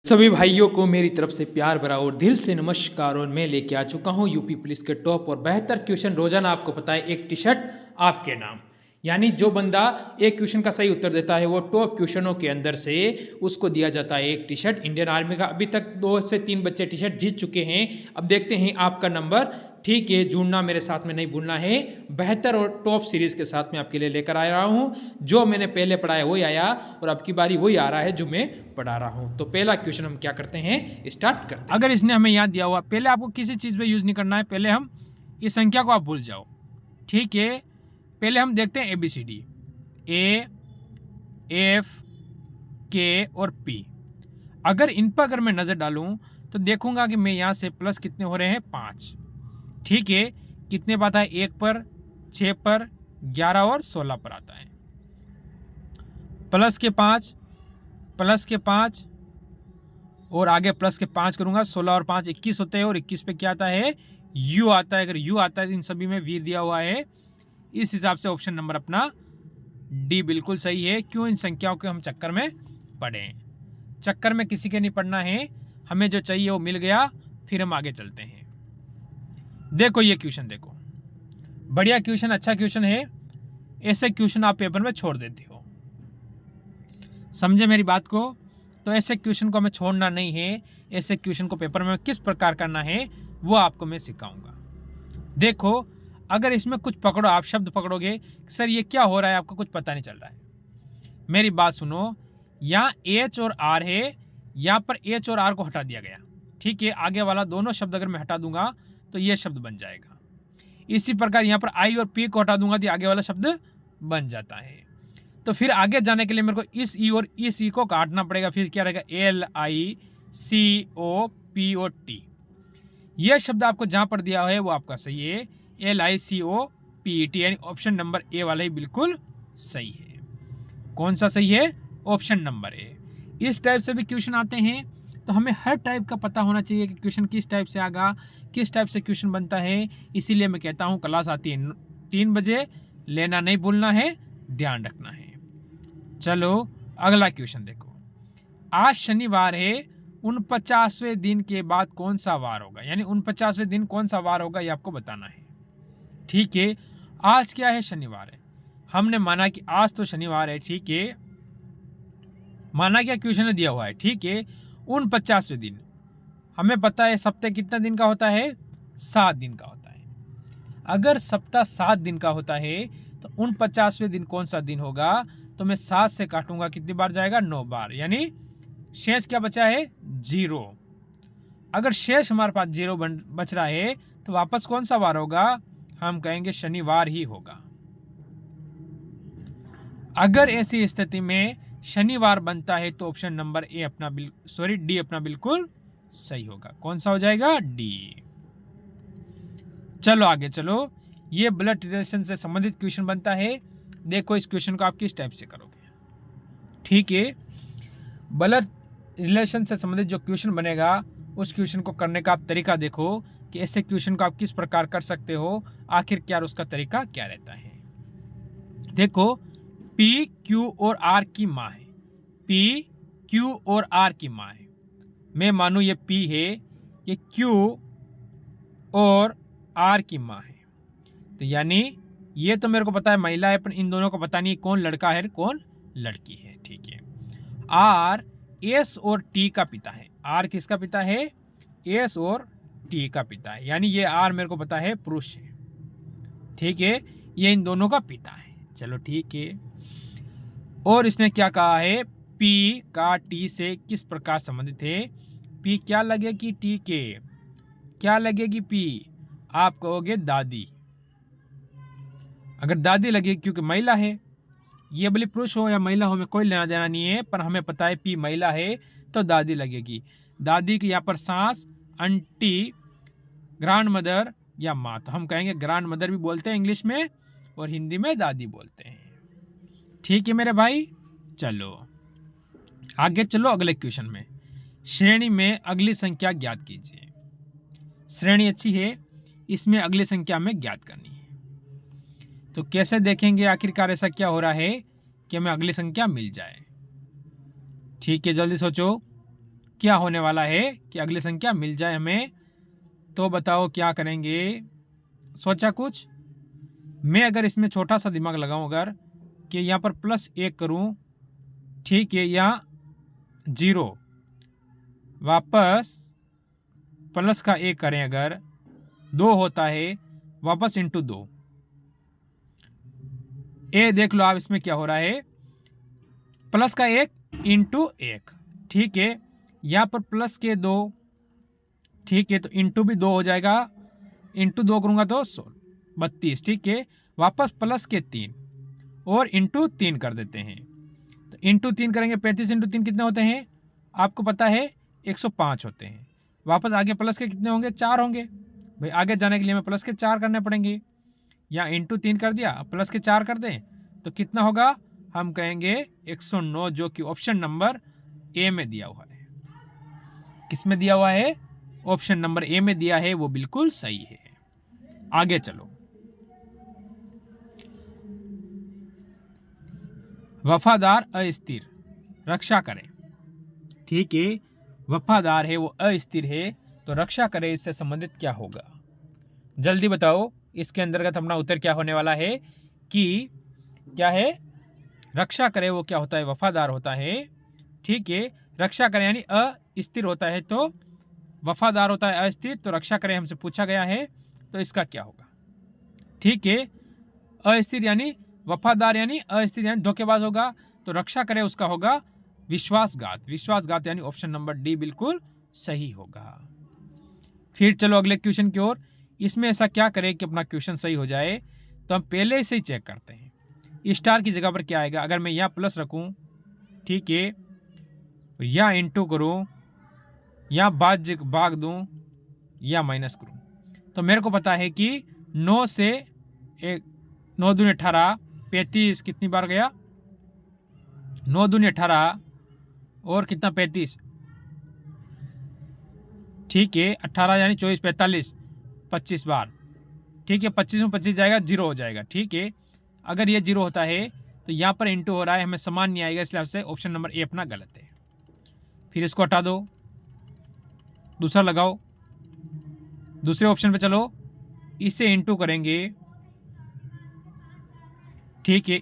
सभी भाइयों को मेरी तरफ से प्यार भरा और दिल से नमस्कार। और मैं लेके आ चुका हूँ यूपी पुलिस के टॉप और बेहतर क्वेश्चन। रोजाना आपको पता है, एक टी शर्ट आपके नाम। यानी जो बंदा एक क्वेश्चन का सही उत्तर देता है वो टॉप क्वेश्चनों के अंदर से उसको दिया जाता है एक टी शर्ट इंडियन आर्मी का। अभी तक 2 से 3 बच्चे टी शर्ट जीत चुके हैं। अब देखते हैं आपका नंबर। ठीक है, जुड़ना मेरे साथ में नहीं भूलना है। बेहतर और टॉप सीरीज के साथ में आपके लिए लेकर आ रहा हूँ। जो मैंने पहले पढ़ाया वही आया और अब की बारी वही आ रहा है जो मैं पढ़ा रहा हूँ। तो पहला क्वेश्चन हम क्या करते हैं, स्टार्ट करते हैं। अगर इसने हमें याद दिया हुआ, पहले आपको किसी चीज़ पे यूज़ नहीं करना है। पहले हम इस संख्या को आप भूल जाओ, ठीक है। पहले हम देखते हैं ABCD, A, F, K और P। अगर इन पर अगर मैं नज़र डालूं तो देखूंगा कि मैं यहाँ से प्लस कितने हो रहे हैं, 5। ठीक है, कितने पर आता है, 1 पर, 6 पर, 11 और 16 पर आता है। प्लस के 5, प्लस के 5 और आगे प्लस के 5 करूंगा। 16 और 5 21 होते हैं और 21 पे क्या आता है, U आता है। अगर U आता है इन सभी में V दिया हुआ है। इस हिसाब से ऑप्शन नंबर अपना D बिल्कुल सही है। क्यों, इन संख्याओं के हम चक्कर में पड़े। चक्कर में किसी के नहीं पड़ना है, हमें जो चाहिए वो मिल गया। फिर हम आगे चलते हैं। देखो ये क्वेश्चन, देखो बढ़िया क्वेश्चन, अच्छा क्वेश्चन है। ऐसे क्वेश्चन आप पेपर में छोड़ देते हो, समझे मेरी बात को। तो ऐसे क्वेश्चन को हमें छोड़ना नहीं है। ऐसे क्वेश्चन को पेपर में किस प्रकार करना है वो आपको मैं सिखाऊंगा। देखो, अगर इसमें कुछ पकड़ो, आप शब्द पकड़ोगे, सर ये क्या हो रहा है, आपको कुछ पता नहीं चल रहा है। मेरी बात सुनो, यहाँ H और R है, यहाँ पर H और R को हटा दिया गया। ठीक है, आगे वाला दोनों शब्द अगर मैं हटा दूंगा तो ये शब्द बन जाएगा। इसी प्रकार यहाँ पर I और P को हटा दूंगा तो आगे वाला शब्द बन जाता है। तो फिर आगे जाने के लिए मेरे को इस ई और इस ई को काटना पड़ेगा। फिर क्या रहेगा, LICOPOT। यह शब्द आपको जहां पर दिया है वो आपका सही है, LICOPET, यानी ऑप्शन नंबर ए वाला ही बिल्कुल सही है। कौन सा सही है, ऑप्शन नंबर ए। इस टाइप से भी क्वेश्चन आते हैं, तो हमें हर टाइप का पता होना चाहिए कि क्वेश्चन किस टाइप से आगा, किस टाइप से क्वेश्चन बनता है। इसीलिए मैं कहता हूँ क्लास आती है 3 बजे, लेना नहीं भूलना है, ध्यान रखना है। चलो अगला क्वेश्चन देखो। आज शनिवार है, 49वें दिन के बाद कौन सा वार होगा, यानी 49वें दिन कौन सा वार होगा ये आपको बताना है। ठीक है, आज क्या है, शनिवार है। हमने माना कि आज तो शनिवार है, ठीक है। माना क्या, क्वेश्चन में दिया हुआ है, ठीक है। 49वें दिन, हमें पता है सप्ताह कितना दिन का होता है, 7 दिन का होता है। अगर सप्ताह 7 दिन का होता है तो 49वें दिन कौन सा दिन होगा, तो मैं 7 से काटूंगा, कितनी बार जाएगा, 9 बार। यानी शेष क्या बचा है, 0। अगर शेष हमारे पास 0 बच रहा है तो वापस कौन सा वार होगा, हम कहेंगे शनिवार ही होगा। अगर ऐसी स्थिति में शनिवार बनता है तो ऑप्शन नंबर ए अपना डी अपना बिल्कुल सही होगा। कौन सा हो जाएगा, डी। चलो आगे चलो। ये ब्लड रिलेशन से संबंधित क्वेश्चन बनता है। देखो इस क्वेश्चन को आप किस टाइप से करोगे। ठीक है, ब्लड रिलेशन से संबंधित जो क्वेश्चन बनेगा उस क्वेश्चन को करने का आप तरीका देखो कि ऐसे क्वेश्चन को आप किस प्रकार कर सकते हो, आखिर क्या उसका तरीका क्या रहता है। देखो, P, Q और R की माँ है। P, Q और R की माँ है। मैं मानू ये P है, ये Q और R की माँ है। तो यानी ये तो मेरे को पता है महिला है, पर इन दोनों को पता नहीं कौन लड़का है कौन लड़की है। ठीक है, R S और T का पिता है। R किसका पिता है, S और T का पिता है। यानी ये R मेरे को पता है पुरुष है। ठीक है, ये इन दोनों का पिता है। चलो ठीक है, और इसने क्या कहा है, P का T से किस प्रकार संबंधित है। P क्या लगेगी T के, क्या लगेगी P, आप कहोगे दादी। अगर दादी लगे, क्योंकि महिला है, ये भले पुरुष हो या महिला हो, हमें कोई लेना देना नहीं है, पर हमें पता है P महिला है तो दादी लगेगी। दादी की यहाँ पर सास, आंटी, ग्रैंड मदर या माँ, तो हम कहेंगे ग्रैंड मदर भी बोलते हैं इंग्लिश में और हिंदी में दादी बोलते हैं। ठीक है मेरे भाई, चलो आगे चलो अगले क्वेश्चन में। श्रेणी में अगली संख्या ज्ञात कीजिए। श्रेणी अच्छी है, इसमें अगली संख्या में ज्ञात करनी है। तो कैसे देखेंगे आखिरकार ऐसा क्या हो रहा है कि हमें अगली संख्या मिल जाए। ठीक है, जल्दी सोचो क्या होने वाला है कि अगली संख्या मिल जाए हमें। तो बताओ क्या करेंगे, सोचा कुछ? मैं अगर इसमें छोटा सा दिमाग लगाऊं अगर कि यहाँ पर +1 करूं, ठीक है, यहाँ 0 वापस प्लस का 1 करें, अगर 2 होता है वापस इंटू 2। ए देख लो आप इसमें क्या हो रहा है, प्लस का 1 इंटू 1, ठीक है, यहाँ पर प्लस के 2, ठीक है, तो इंटू भी 2 हो जाएगा, इंटू 2 करूँगा तो 32, ठीक है, वापस प्लस के 3 और इंटू 3 कर देते हैं। तो इंटू 3 करेंगे, 35 इंटू 3 कितने होते हैं आपको पता है, 105 होते हैं। वापस आगे प्लस के कितने होंगे, 4 होंगे। भाई आगे जाने के लिए हमें प्लस के 4 करने पड़ेंगे। यहाँ इंटू 3 कर दिया, प्लस के 4 कर दें तो कितना होगा, हम कहेंगे 109, जो कि ऑप्शन नंबर ए में दिया हुआ है। किस में दिया हुआ है, ऑप्शन नंबर ए में दिया है, वो बिल्कुल सही है। आगे चलो, वफादार अस्थिर, रक्षा करे, ठीक है, वफादार है वो अस्थिर है, तो रक्षा करे इससे संबंधित क्या होगा, जल्दी बताओ। इसके अंतर्गत अपना उत्तर क्या होने वाला है कि क्या है, रक्षा करे वो क्या होता है, वफादार होता है, ठीक है, रक्षा करे यानी अस्थिर होता है, तो वफादार होता है अस्थिर, तो रक्षा करे हमसे पूछा गया है, तो इसका क्या होगा, ठीक है, अस्थिर यानी वफादार यानी अस्थिर यानी धोखेबाज होगा, तो रक्षा करे उसका होगा विश्वासघात, विश्वासघात यानी ऑप्शन नंबर डी बिल्कुल सही होगा। फिर चलो अगले क्वेश्चन की ओर। इसमें ऐसा क्या करें कि अपना क्वेश्चन सही हो जाए, तो हम पहले से ही चेक करते हैं। स्टार की जगह पर क्या आएगा, अगर मैं यहाँ प्लस रखूँ, ठीक है, यहाँ इंटू करूँ, यहाँ भाग दूँ, या माइनस करूँ, तो मेरे को पता है कि 9 से 9 दूनी 18, 35 कितनी बार गया, 9 दूनी 18 और कितना 35, ठीक है, 18 यानी 24, 45, 25 बार, ठीक है, 25 में 25 जाएगा, 0 हो जाएगा, ठीक है। अगर ये 0 होता है तो यहाँ पर इंटू हो रहा है, हमें समान नहीं आएगा, इसलिए आपसे ऑप्शन नंबर ए अपना गलत है। फिर इसको हटा दो, दूसरा लगाओ, दूसरे ऑप्शन पे चलो, इसे इंटू करेंगे, ठीक है,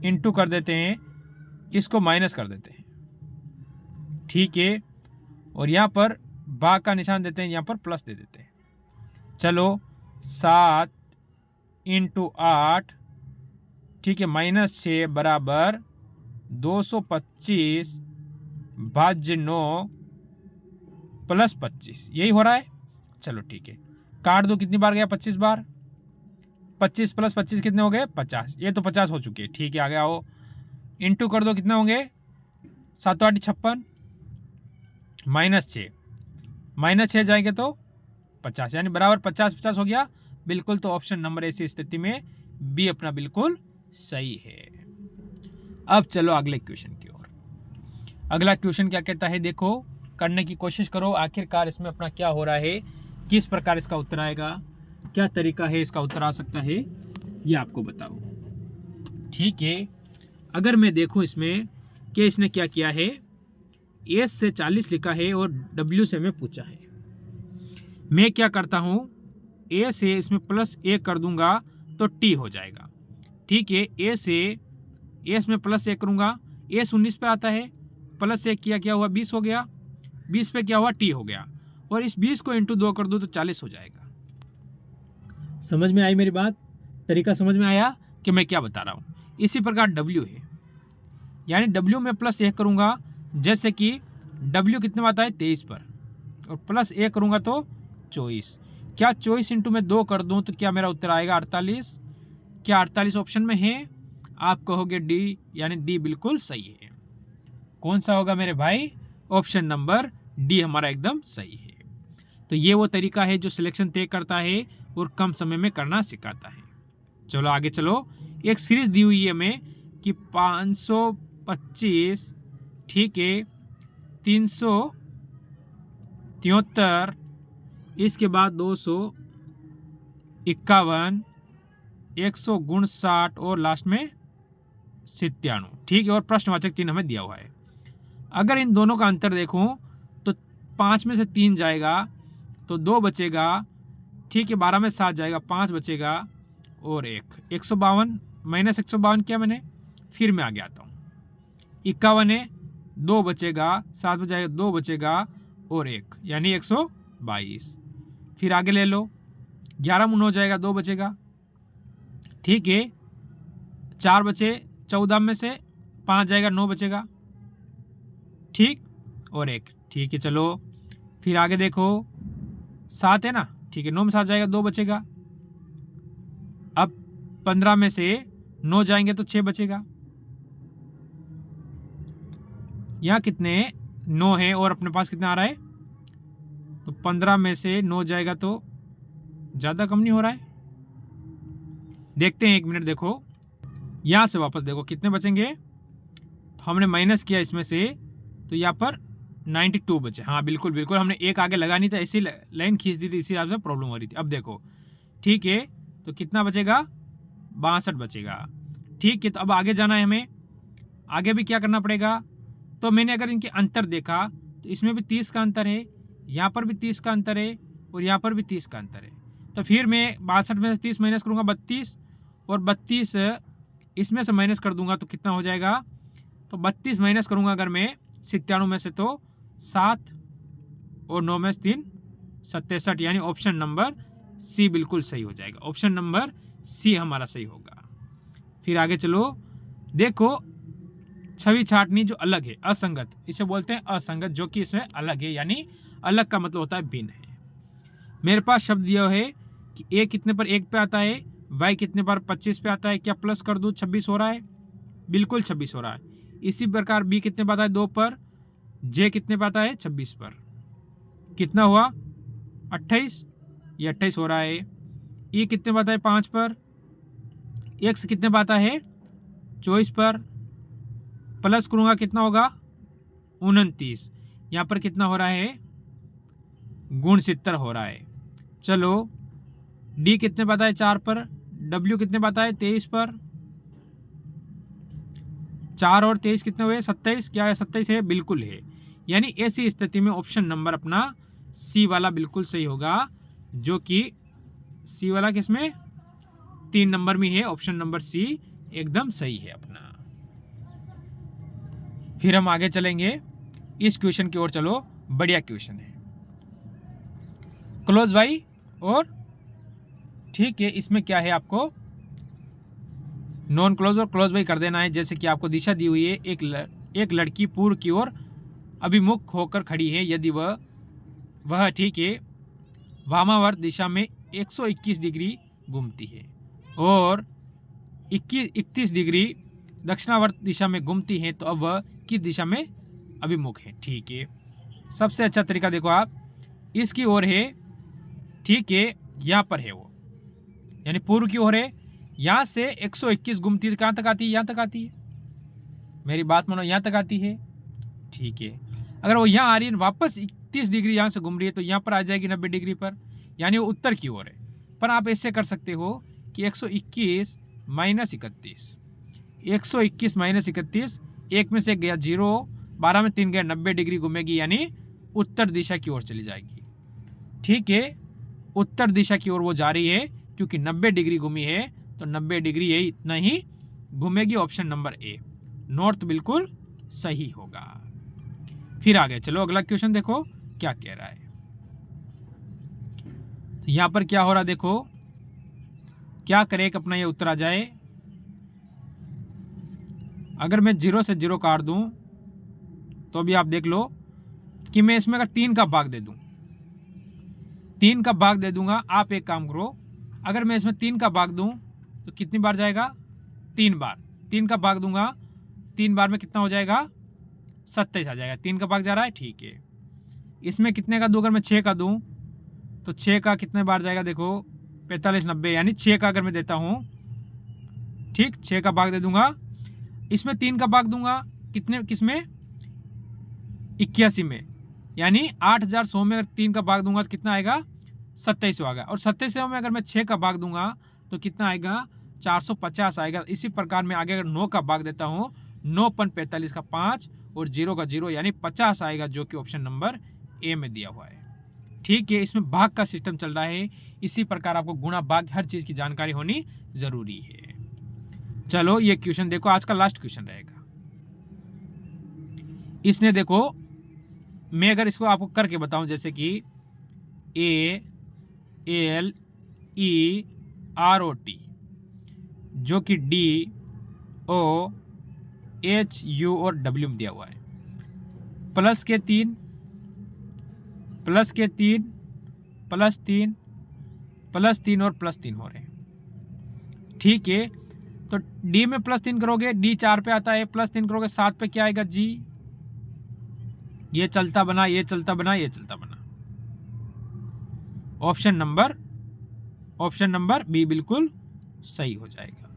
इंटू कर देते हैं, इसको माइनस कर देते हैं, ठीक है, और यहाँ पर भाग का निशान देते हैं, यहाँ पर प्लस दे देते हैं। चलो 7 इंटू 8, ठीक है, -6 बराबर 225 भाज्य 9 प्लस 25, यही हो रहा है। चलो ठीक है, काट दो, कितनी बार गया, 25 बार, 25 प्लस 25 कितने हो गए, 50, ये तो 50 हो चुके हैं, ठीक है, आ गया हो, इंटू कर दो, कितने होंगे, 7 8 56, -6 जाएंगे तो 50 यानी बराबर 50 हो गया बिल्कुल। तो ऑप्शन नंबर ऐसी स्थिति में बी अपना बिल्कुल सही है। अब चलो अगले क्वेश्चन की ओर। अगला क्वेश्चन क्या कहता है, देखो करने की कोशिश करो, आखिरकार इसमें अपना क्या हो रहा है, किस प्रकार इसका उत्तर आएगा, क्या तरीका है इसका उत्तर आ सकता है, ये आपको बताओ, ठीक है। अगर मैं देखूं इसमें कि इसने क्या किया है, एस से 40 लिखा है और डब्ल्यू से हमें पूछा है, मैं क्या करता हूं, ए से इसमें +1 कर दूंगा तो टी हो जाएगा, ठीक है, ए से एस में +1 करूंगा, एस 19 पे आता है, +1 किया क्या हुआ, 20 हो गया, 20 पे क्या हुआ, टी हो गया, और इस 20 को इंटू 2 कर दो तो 40 हो जाएगा। समझ में आई मेरी बात, तरीका समझ में आया कि मैं क्या बता रहा हूँ। इसी प्रकार डब्ल्यू है, यानी डब्ल्यू में +1 करूंगा, जैसे कि डब्ल्यू कितने में आता है, 23 पर, और +1 करूंगा तो 24, क्या 24 इंटू में 2 कर दूं तो क्या मेरा उत्तर आएगा 48, क्या 48 ऑप्शन में है, आप कहोगे डी, यानी डी बिल्कुल सही है। कौन सा होगा मेरे भाई, ऑप्शन नंबर डी हमारा एकदम सही है। तो ये वो तरीका है जो सिलेक्शन तय करता है और कम समय में करना सिखाता है। चलो आगे चलो, एक सीरीज दी हुई है हमें कि 525, ठीक है, 373, इसके बाद 251, 159 और लास्ट में 97, ठीक है, और प्रश्नवाचक चिन्ह हमें दिया हुआ है। अगर इन दोनों का अंतर देखूं तो 5 में से 3 जाएगा तो 2 बचेगा, ठीक है। 12 में 7 जाएगा, 5 बचेगा और 152 माइनस 152 किया मैंने, फिर मैं आगे आता हूँ। 51 है, 2 बचेगा, 7 में जाएगा 2 बचेगा और 1 यानी 122। फिर आगे ले लो, 11 में 9 जाएगा, 2 बचेगा, ठीक है। 4 बचे, 14 में से 5 जाएगा, 9 बचेगा, ठीक, और 1, ठीक है। चलो फिर आगे देखो, 7 है ना, ठीक है। 9 में 7 जाएगा, 2 बचेगा। अब 15 में से 9 जाएंगे तो 6 बचेगा। यहाँ कितने 9 है और अपने पास कितना आ रहा है, तो 15 में से 9 जाएगा तो ज़्यादा कम नहीं हो रहा है। देखते हैं, 1 मिनट देखो, यहाँ से वापस देखो कितने बचेंगे। तो हमने माइनस किया इसमें से, तो यहाँ पर 92 बचे। हाँ बिल्कुल बिल्कुल, हमने 1 आगे लगा नहीं था, ऐसी लाइन खींच दी थी, इसी हिसाब से प्रॉब्लम हो रही थी। अब देखो, ठीक है, तो कितना बचेगा, 62 बचेगा, ठीक है। तो अब आगे जाना है हमें, आगे भी क्या करना पड़ेगा। तो मैंने अगर इनके अंतर देखा तो इसमें भी 30 का अंतर है, यहाँ पर भी 30 का अंतर है और यहाँ पर भी 30 का अंतर है। तो फिर मैं 62 में से 30 माइनस करूँगा 32, और 32 इसमें से माइनस कर दूंगा तो कितना हो जाएगा, तो 32 माइनस करूँगा अगर मैं 97 में से तो 7 और 9 में से 3 67, यानी ऑप्शन नंबर सी बिल्कुल सही हो जाएगा। ऑप्शन नंबर सी हमारा सही होगा। फिर आगे चलो, देखो छवि छाटनी जो अलग है, असंगत, इसे बोलते हैं असंगत, जो कि इसमें अलग है, यानी अलग का मतलब होता है भिन्न है। मेरे पास शब्द यह है कि ए कितने पर 1 पे आता है, वाई कितने पर 25 पे आता है, क्या प्लस कर दूँ 26 हो रहा है, बिल्कुल 26 हो रहा है। इसी प्रकार बी कितने पे आता है 2 पर, जे कितने पे आता है 26 पर, कितना हुआ 28, ये 28 हो रहा है। ई कितने पे आता है 5 पर, एक्स कितने पे आता है 24 पर, प्लस करूँगा कितना होगा 29, यहाँ पर कितना हो रहा है 69 हो रहा है। चलो डी कितने पे आता है 4 पर, डब्ल्यू कितने पे आता है 23 पर, 4 और 23 कितने हुए 27, क्या है 27 है, बिल्कुल है। यानी ऐसी स्थिति में ऑप्शन नंबर अपना सी वाला बिल्कुल सही होगा, जो कि सी वाला किसमें 3 नंबर में है, ऑप्शन नंबर सी एकदम सही है अपना। फिर हम आगे चलेंगे इस क्वेश्चन की ओर, चलो बढ़िया क्वेश्चन है, क्लोज बाई और, ठीक है। इसमें क्या है, आपको नॉन क्लोज और क्लोज बाई कर देना है। जैसे कि आपको दिशा दी हुई है, एक लड़की पूर्व की ओर अभिमुख होकर खड़ी है, यदि वह ठीक है वामावर्त दिशा में 121 डिग्री घूमती है और 31 डिग्री दक्षिणावर्त दिशा में घूमती है, तो अब वह किस दिशा में अभिमुख है, ठीक है। सबसे अच्छा तरीका देखो आप, इसकी ओर है, ठीक है, यहाँ पर है वो, यानी पूर्व की ओर है, यहाँ से 121 घूमती है, कहाँ तक आती है, यहाँ तक आती है, मेरी बात मानो, यहाँ तक आती है, ठीक है। अगर वो यहाँ आ रही है, वापस 31 डिग्री यहाँ से घूम रही है, तो यहाँ पर आ जाएगी 90 डिग्री पर, यानी वो उत्तर की ओर है। पर आप ऐसे कर सकते हो कि 121 माइनस 31, 121 माइनस 31, एक में से गया 0, 12 में 3 गया 90 डिग्री घूमेगी, यानी उत्तर दिशा की ओर चली जाएगी, ठीक है। उत्तर दिशा की ओर वो जा रही है, क्योंकि 90 डिग्री घूमी है, तो 90 डिग्री ये इतना ही घूमेगी, ऑप्शन नंबर ए नॉर्थ बिल्कुल सही होगा। फिर आगे चलो, अगला क्वेश्चन देखो क्या कह रहा है। यहाँ पर क्या हो रहा है, देखो क्या करे कि अपना ये उत्तर आ जाए। अगर मैं 0 से 0 काट दूं तो भी आप देख लो कि मैं इसमें अगर 3 का भाग दे दूं, 3 का भाग दे दूंगा, आप एक काम करो, अगर मैं इसमें 3 का भाग दूं तो कितनी बार जाएगा, 3 बार, 3 का भाग दूंगा, 3 बार में कितना हो जाएगा 27 आ जाएगा, 3 का भाग जा रहा है, ठीक है। इसमें कितने का दूं, अगर मैं 6 का दूं तो 6 का कितने बार जाएगा, देखो 45 90, यानी 6 का अगर मैं देता हूं, ठीक, 6 का भाग दे दूंगा, इसमें 3 का भाग दूंगा, कितने, किसमें 81 में, यानी 8100 में अगर 3 का भाग दूंगा तो कितना आएगा 2700 आएगा, और 2700 में अगर मैं 6 का भाग दूंगा तो कितना आएगा 450 आएगा। इसी प्रकार मैं आगे अगर 9 का भाग देता हूँ, 9 × 45 का 5 और 0 का 0, यानी 50 आएगा, जो कि ऑप्शन नंबर ए में दिया हुआ है। ठीक है, इसमें भाग का सिस्टम चल रहा है, इसी प्रकार आपको गुणा भाग हर चीज़ की जानकारी होनी ज़रूरी है। चलो ये क्वेश्चन देखो, आज का लास्ट क्वेश्चन रहेगा। इसने देखो, मैं अगर इसको आपको करके बताऊं, जैसे कि ALEROT जो कि DOHU और W में दिया हुआ है, प्लस के 3 प्लस के 3 प्लस 3 प्लस 3 और प्लस 3 हो रहे हैं। ठीक है, तो D में प्लस 3 करोगे, D 4 पे आता है, प्लस 3 करोगे 7 पे क्या आएगा G, ये चलता बना, ये चलता बना, ये चलता बना। ऑप्शन नंबर बी बिल्कुल सही हो जाएगा।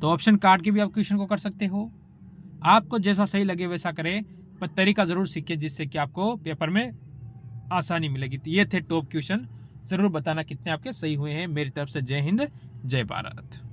तो ऑप्शन काट के भी आप क्वेश्चन को कर सकते हो, आपको जैसा सही लगे वैसा करें, पर तरीका जरूर सीखिए जिससे कि आपको पेपर में आसानी मिलेगी। तो ये थे टॉप क्वेश्चन, जरूर बताना कितने आपके सही हुए हैं। मेरी तरफ से जय हिंद, जय भारत।